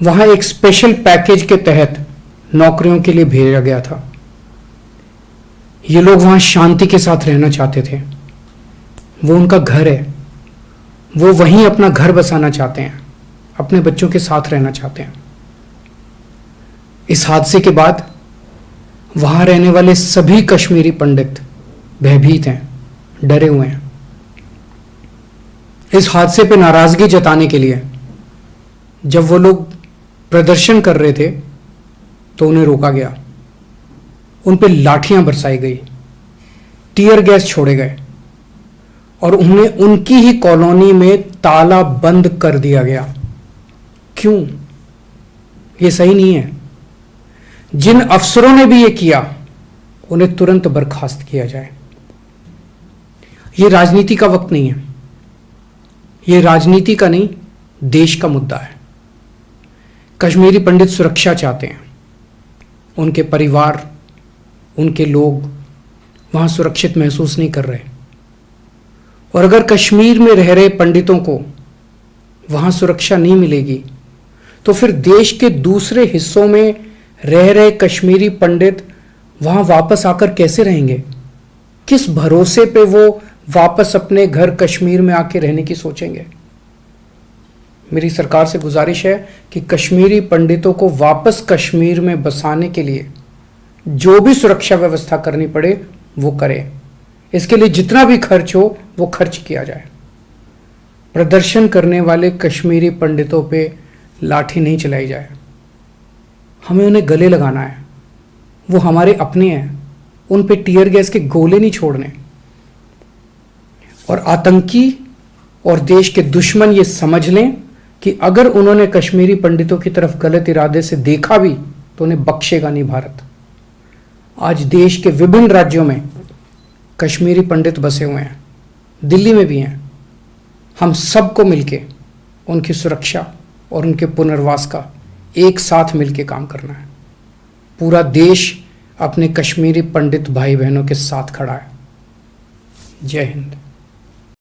वहां एक special package के तहत नौकरियों के लिए भेजा गया था। ये लोग वहां शांति के साथ रहना चाहते थे। वो उनका घर है, वो वहीं अपना घर बसाना चाहते हैं, अपने बच्चों के साथ रहना चाहते हैं। इस हादसे के बाद वहां रहने वाले सभी कश्मीरी पंडित भयभीत हैं, डरे हुए हैं। इस हादसे पे नाराजगी जताने के लिए जब वो लोग प्रदर्शन कर रहे थे तो उन्हें रोका गया, उन पे लाठियां बरसाई गई, टीयर गैस छोड़े गए और उन्हें उनकी ही कॉलोनी में ताला बंद कर दिया गया। क्यों? ये सही नहीं है। जिन अफसरों ने भी ये किया उन्हें तुरंत बर्खास्त किया जाए। ये राजनीति का वक्त नहीं है, ये राजनीति का नहीं, देश का मुद्दा है। कश्मीरी पंडित सुरक्षा चाहते हैं, उनके परिवार, उनके लोग वहां सुरक्षित महसूस नहीं कर रहे। और अगर कश्मीर में रह रहे पंडितों को वहां सुरक्षा नहीं मिलेगी तो फिर देश के दूसरे हिस्सों में रह रहे कश्मीरी पंडित वहां वापस आकर कैसे रहेंगे? किस भरोसे पे वो वापस अपने घर कश्मीर में आके रहने की सोचेंगे? मेरी सरकार से गुजारिश है कि कश्मीरी पंडितों को वापस कश्मीर में बसाने के लिए जो भी सुरक्षा व्यवस्था करनी पड़े वो करें। इसके लिए जितना भी खर्च हो वो खर्च किया जाए। प्रदर्शन करने वाले कश्मीरी पंडितों पे लाठी नहीं चलाई जाए। हमें उन्हें गले लगाना है, वो हमारे अपने हैं, उन पे टीयर गैस के गोले नहीं छोड़ने। और आतंकी और देश के दुश्मन ये समझ लें कि अगर उन्होंने कश्मीरी पंडितों की तरफ गलत इरादे से देखा भी तो उन्हें बख्शेगा नहीं भारत। आज देश के विभिन्न राज्यों में कश्मीरी पंडित बसे हुए हैं, दिल्ली में भी हैं। हम सबको मिलके उनकी सुरक्षा और उनके पुनर्वास का एक साथ मिलके काम करना है। पूरा देश अपने कश्मीरी पंडित भाई बहनों के साथ खड़ा है। जय हिंद।